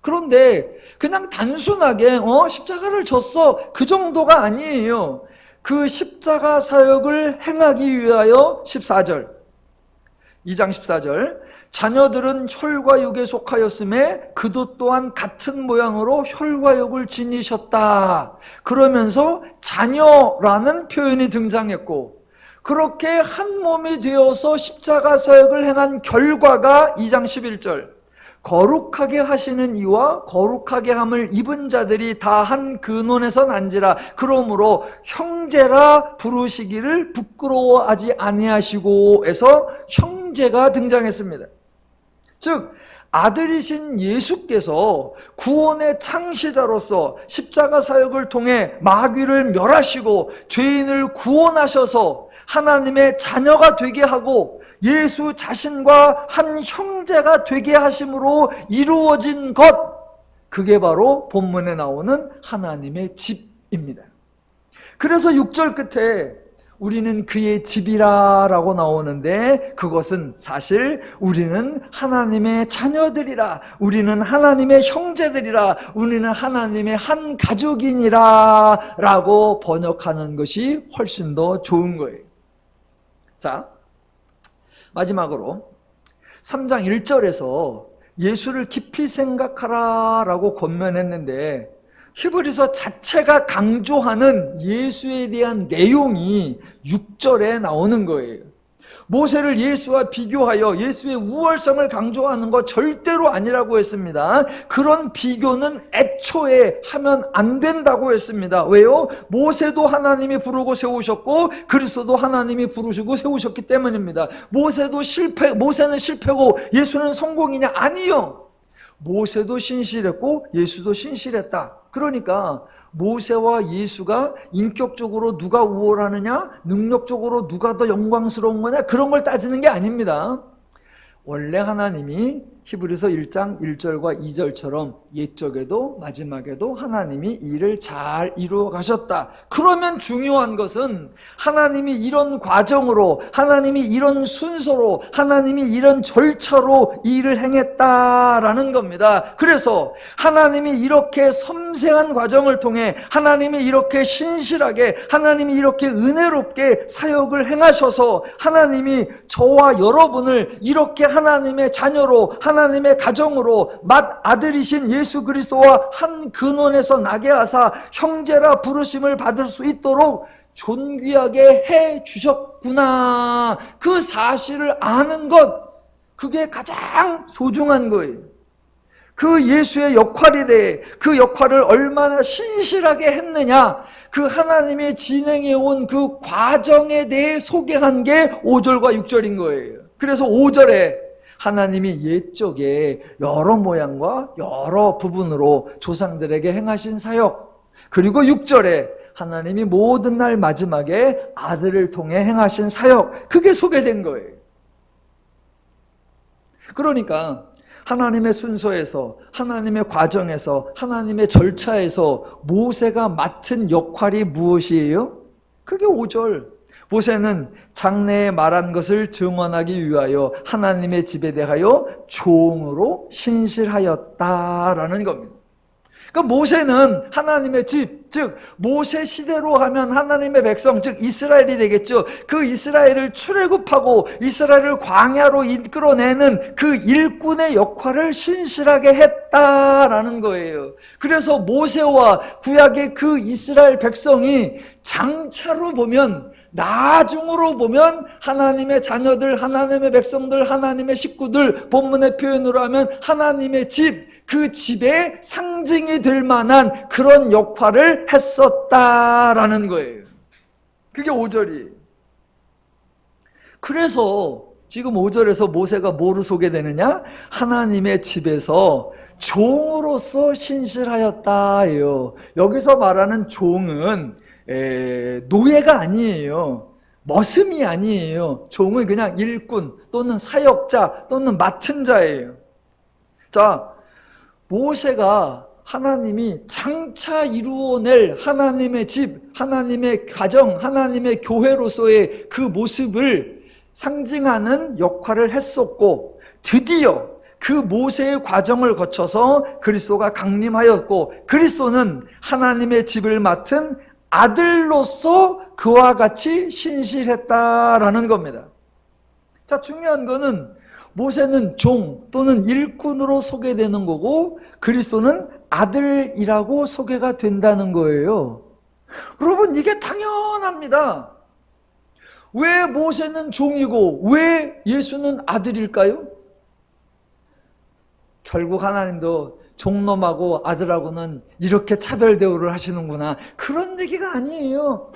그런데 그냥 단순하게 십자가를 졌어 그 정도가 아니에요. 그 십자가 사역을 행하기 위하여 14절 2장 14절 자녀들은 혈과 육에 속하였음에 그도 또한 같은 모양으로 혈과 육을 지니셨다. 그러면서 자녀라는 표현이 등장했고 그렇게 한 몸이 되어서 십자가 사역을 행한 결과가 2장 11절 거룩하게 하시는 이와 거룩하게 함을 입은 자들이 다 한 근원에서 난지라. 그러므로 형제라 부르시기를 부끄러워하지 아니하시고 에서 형제가 등장했습니다. 즉 아들이신 예수께서 구원의 창시자로서 십자가 사역을 통해 마귀를 멸하시고 죄인을 구원하셔서 하나님의 자녀가 되게 하고 예수 자신과 한 형제가 되게 하심으로 이루어진 것, 그게 바로 본문에 나오는 하나님의 집입니다. 그래서 6절 끝에 우리는 그의 집이라 라고 나오는데 그것은 사실 우리는 하나님의 자녀들이라, 우리는 하나님의 형제들이라, 우리는 하나님의 한 가족이니라 라고 번역하는 것이 훨씬 더 좋은 거예요. 자, 마지막으로 3장 1절에서 예수를 깊이 생각하라 라고 권면했는데 히브리서 자체가 강조하는 예수에 대한 내용이 6절에 나오는 거예요. 모세를 예수와 비교하여 예수의 우월성을 강조하는 거 절대로 아니라고 했습니다. 그런 비교는 애초에 하면 안 된다고 했습니다. 왜요? 모세도 하나님이 부르고 세우셨고 그리스도도 하나님이 부르시고 세우셨기 때문입니다. 모세는 실패고 예수는 성공이냐? 아니요. 모세도 신실했고 예수도 신실했다. 그러니까 모세와 예수가 인격적으로 누가 우월하느냐, 능력적으로 누가 더 영광스러운 거냐, 그런 걸 따지는 게 아닙니다. 원래 하나님이 히브리서 1장 1절과 2절처럼 옛적에도 마지막에도 하나님이 일을 잘 이루어 가셨다. 그러면 중요한 것은 하나님이 이런 과정으로, 하나님이 이런 순서로, 하나님이 이런 절차로 일을 행했다라는 겁니다. 그래서 하나님이 이렇게 섬세한 과정을 통해 하나님이 이렇게 신실하게, 하나님이 이렇게 은혜롭게 사역을 행하셔서 하나님이 저와 여러분을 이렇게 하나님의 자녀로, 하나님의 가정으로 맏아들이신 예수 그리스도와 한 근원에서 나게 하사 형제라 부르심을 받을 수 있도록 존귀하게 해 주셨구나. 그 사실을 아는 것, 그게 가장 소중한 거예요. 그 예수의 역할에 대해, 그 역할을 얼마나 신실하게 했느냐, 그 하나님의 진행해온 그 과정에 대해 소개한 게 5절과 6절인 거예요. 그래서 5절에 하나님이 옛적에 여러 모양과 여러 부분으로 조상들에게 행하신 사역, 그리고 6절에 하나님이 모든 날 마지막에 아들을 통해 행하신 사역, 그게 소개된 거예요. 그러니까 하나님의 순서에서, 하나님의 과정에서, 하나님의 절차에서 모세가 맡은 역할이 무엇이에요? 그게 5절. 모세는 장래에 말한 것을 증언하기 위하여 하나님의 집에 대하여 종으로 신실하였다라는 겁니다. 그러니까 모세는 하나님의 집, 즉 모세 시대로 하면 하나님의 백성, 즉 이스라엘이 되겠죠. 그 이스라엘을 출애굽하고 이스라엘을 광야로 이끌어내는 그 일꾼의 역할을 신실하게 했다라는 거예요. 그래서 모세와 구약의 그 이스라엘 백성이 장차로 보면, 나중으로 보면 하나님의 자녀들, 하나님의 백성들, 하나님의 식구들, 본문의 표현으로 하면 하나님의 집, 그 집의 상징이 될 만한 그런 역할을 했었다라는 거예요. 그게 5절이에요. 그래서 지금 5절에서 모세가 뭐로 소개되느냐? 하나님의 집에서 종으로서 신실하였다예요. 여기서 말하는 종은 노예가 아니에요. 머슴이 아니에요. 종은 그냥 일꾼 또는 사역자 또는 맡은 자예요. 자, 모세가 하나님이 장차 이루어낼 하나님의 집, 하나님의 가정, 하나님의 교회로서의 그 모습을 상징하는 역할을 했었고, 드디어 그 모세의 과정을 거쳐서 그리스도가 강림하였고, 그리스도는 하나님의 집을 맡은 아들로서 그와 같이 신실했다라는 겁니다. 자, 중요한 거는 모세는 종 또는 일꾼으로 소개되는 거고 그리스도는 아들이라고 소개가 된다는 거예요. 여러분, 이게 당연합니다. 왜 모세는 종이고 왜 예수는 아들일까요? 결국 하나님도 종놈하고 아들하고는 이렇게 차별 대우를 하시는구나, 그런 얘기가 아니에요.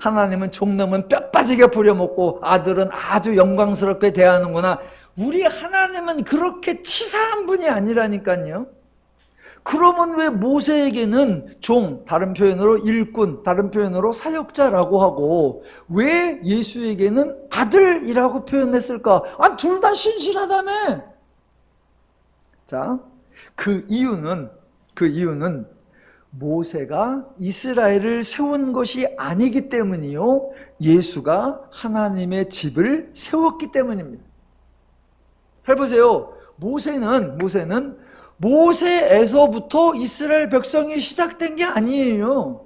하나님은 종놈은 뼈 빠지게 부려먹고 아들은 아주 영광스럽게 대하는구나. 우리 하나님은 그렇게 치사한 분이 아니라니까요. 그러면 왜 모세에게는 종, 다른 표현으로 일꾼, 다른 표현으로 사역자라고 하고 왜 예수에게는 아들이라고 표현했을까? 둘 다 신실하다며. 자, 그 이유는 모세가 이스라엘을 세운 것이 아니기 때문이요, 예수가 하나님의 집을 세웠기 때문입니다. 잘 보세요. 모세는 모세에서부터 이스라엘 백성이 시작된 게 아니에요.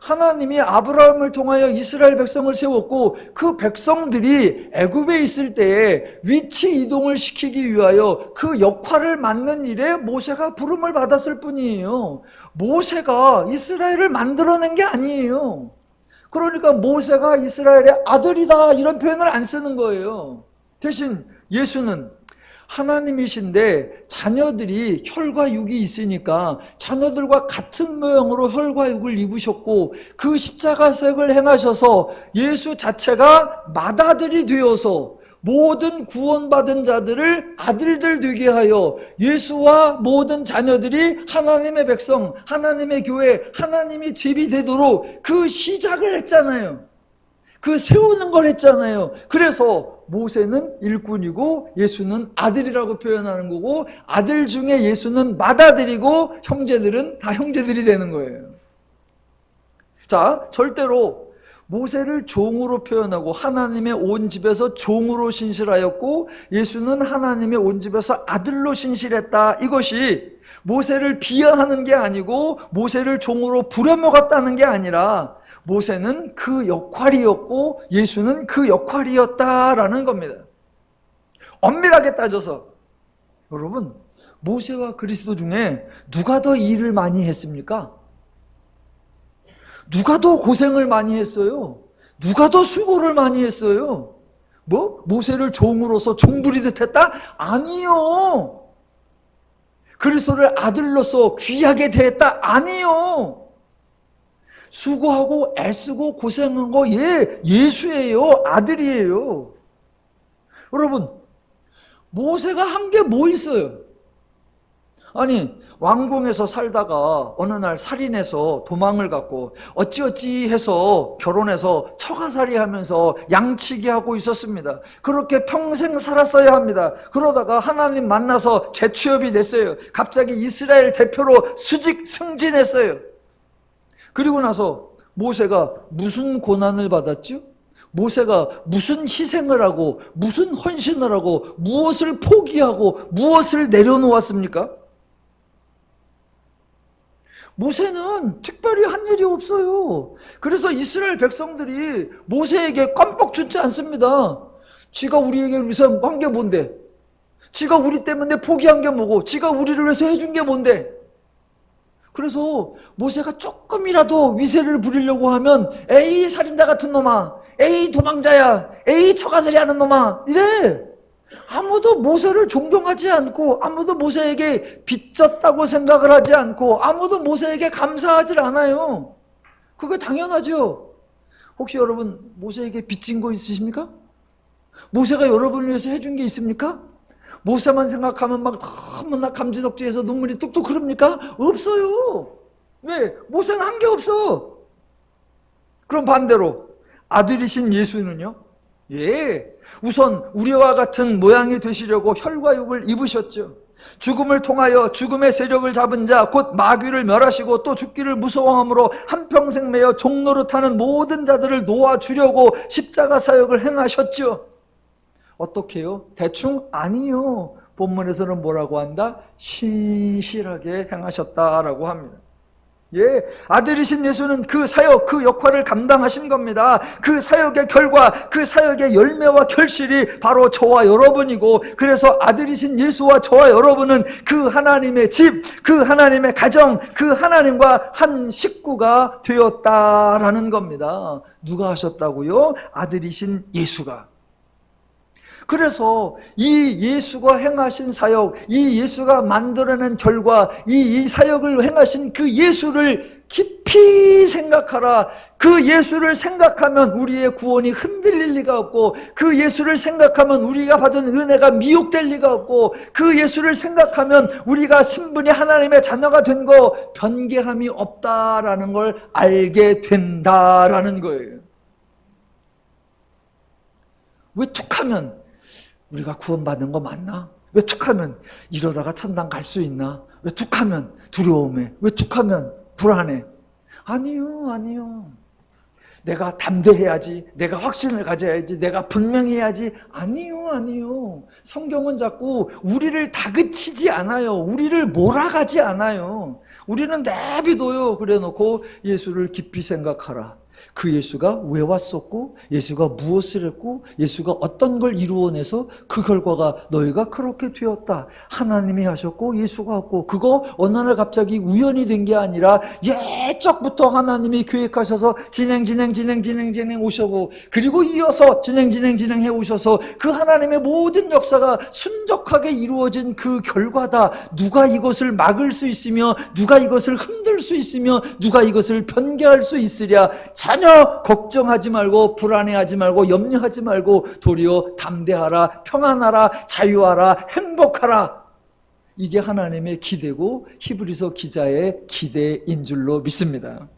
하나님이 아브라함을 통하여 이스라엘 백성을 세웠고, 그 백성들이 애굽에 있을 때에 위치 이동을 시키기 위하여 그 역할을 맡는 일에 모세가 부름을 받았을 뿐이에요. 모세가 이스라엘을 만들어낸 게 아니에요. 그러니까 모세가 이스라엘의 아들이다, 이런 표현을 안 쓰는 거예요. 대신 예수는 하나님이신데 자녀들이 혈과 육이 있으니까 자녀들과 같은 모양으로 혈과 육을 입으셨고, 그 십자가 사역을 행하셔서 예수 자체가 맏아들이 되어서 모든 구원받은 자들을 아들들 되게 하여 예수와 모든 자녀들이 하나님의 백성, 하나님의 교회, 하나님이 집이 되도록 그 시작을 했잖아요. 그 세우는 걸 했잖아요. 그래서 모세는 일꾼이고 예수는 아들이라고 표현하는 거고, 아들 중에 예수는 맏아들이고 형제들은 다 형제들이 되는 거예요. 자, 절대로 모세를 종으로 표현하고 하나님의 온 집에서 종으로 신실하였고, 예수는 하나님의 온 집에서 아들로 신실했다, 이것이 모세를 비하하는 게 아니고 모세를 종으로 부려먹었다는 게 아니라, 모세는 그 역할이었고 예수는 그 역할이었다라는 겁니다. 엄밀하게 따져서 여러분, 모세와 그리스도 중에 누가 더 일을 많이 했습니까? 누가 더 고생을 많이 했어요? 누가 더 수고를 많이 했어요? 모세를 종으로서 종부리듯 했다? 아니요. 그리스도를 아들로서 귀하게 대했다? 아니요. 수고하고 애쓰고 고생한 거 예수예요. 아들이에요. 여러분, 모세가 한 게 뭐 있어요? 아니, 왕궁에서 살다가 어느 날 살인해서 도망을 갔고 어찌어찌 해서 결혼해서 처가살이 하면서 양치기 하고 있었습니다. 그렇게 평생 살았어야 합니다. 그러다가 하나님 만나서 재취업이 됐어요. 갑자기 이스라엘 대표로 수직 승진했어요. 그리고 나서 모세가 무슨 고난을 받았죠? 모세가 무슨 희생을 하고 무슨 헌신을 하고 무엇을 포기하고 무엇을 내려놓았습니까? 모세는 특별히 한 일이 없어요. 그래서 이스라엘 백성들이 모세에게 껌뻑 죽지 않습니다. 지가 우리에게 위해서 한 게 뭔데? 지가 우리 때문에 포기한 게 뭐고? 지가 우리를 위해서 해준 게 뭔데? 그래서 모세가 조금이라도 위세를 부리려고 하면 에이 살인자 같은 놈아, 에이 도망자야, 에이 처가살이 하는 놈아, 이래. 아무도 모세를 존경하지 않고 아무도 모세에게 빚졌다고 생각을 하지 않고 아무도 모세에게 감사하지 않아요. 그거 당연하죠. 혹시 여러분 모세에게 빚진 거 있으십니까? 모세가 여러분을 위해서 해준 게 있습니까? 모세만 생각하면 막 너무나 감지덕지해서 눈물이 뚝뚝 흐릅니까? 없어요. 왜? 모세는 한 게 없어. 그럼 반대로 아들이신 예수는요? 우선 우리와 같은 모양이 되시려고 혈과 육을 입으셨죠. 죽음을 통하여 죽음의 세력을 잡은 자 곧 마귀를 멸하시고 또 죽기를 무서워함으로 한평생 매여 종노릇하는 모든 자들을 놓아주려고 십자가 사역을 행하셨죠. 어떻게 해요? 대충? 아니요. 본문에서는 뭐라고 한다? 신실하게 행하셨다라고 합니다. 아들이신 예수는 그 사역, 그 역할을 감당하신 겁니다. 그 사역의 결과, 그 사역의 열매와 결실이 바로 저와 여러분이고, 그래서 아들이신 예수와 저와 여러분은 그 하나님의 집, 그 하나님의 가정, 그 하나님과 한 식구가 되었다라는 겁니다. 누가 하셨다고요? 아들이신 예수가. 그래서 이 예수가 행하신 사역, 이 예수가 만들어낸 결과, 이 사역을 행하신 그 예수를 깊이 생각하라. 그 예수를 생각하면 우리의 구원이 흔들릴 리가 없고, 그 예수를 생각하면 우리가 받은 은혜가 미혹될 리가 없고, 그 예수를 생각하면 우리가 신분이 하나님의 자녀가 된 거 변개함이 없다라는 걸 알게 된다라는 거예요. 왜 툭하면 우리가 구원받는 거 맞나? 왜 툭하면 이러다가 천당 갈 수 있나? 왜 툭하면 두려움에? 왜 툭하면 불안해. 아니요, 아니요. 내가 담대해야지, 내가 확신을 가져야지, 내가 분명해야지. 아니요, 아니요. 성경은 자꾸 우리를 다그치지 않아요. 우리를 몰아가지 않아요. 우리는 내비둬요. 그래놓고 예수를 깊이 생각하라. 그 예수가 왜 왔었고, 예수가 무엇을 했고, 예수가 어떤 걸 이루어내서 그 결과가 너희가 그렇게 되었다. 하나님이 하셨고 예수가 왔고, 그거 어느 날 갑자기 우연이 된 게 아니라 예적부터 하나님이 계획하셔서 진행 오셔고, 그리고 이어서 진행해 오셔서 그 하나님의 모든 역사가 순적하게 이루어진 그 결과다. 누가 이것을 막을 수 있으며, 누가 이것을 흔들 수 있으며, 누가 이것을 변개할 수 있으랴. 전혀 걱정하지 말고 불안해하지 말고 염려하지 말고 도리어 담대하라, 평안하라, 자유하라, 행복하라. 이게 하나님의 기대고 히브리서 기자의 기대인 줄로 믿습니다.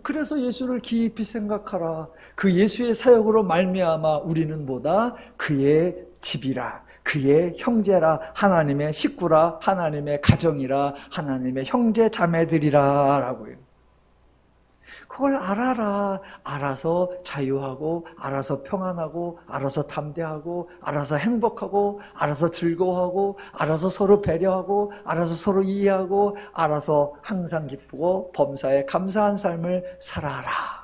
그래서 예수를 깊이 생각하라. 그 예수의 사역으로 말미암아 우리는 뭐다? 그의 집이라, 그의 형제라, 하나님의 식구라, 하나님의 가정이라, 하나님의 형제 자매들이라 라고요. 그걸 알아라. 알아서 자유하고, 알아서 평안하고, 알아서 담대하고, 알아서 행복하고, 알아서 즐거워하고, 알아서 서로 배려하고, 알아서 서로 이해하고, 알아서 항상 기쁘고 범사에 감사한 삶을 살아라.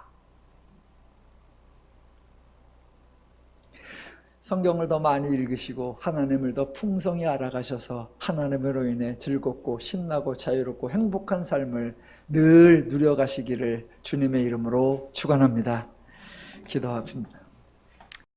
성경을 더 많이 읽으시고 하나님을 더 풍성히 알아가셔서 하나님으로 인해 즐겁고 신나고 자유롭고 행복한 삶을 늘 누려가시기를 주님의 이름으로 축원합니다. 기도합시다.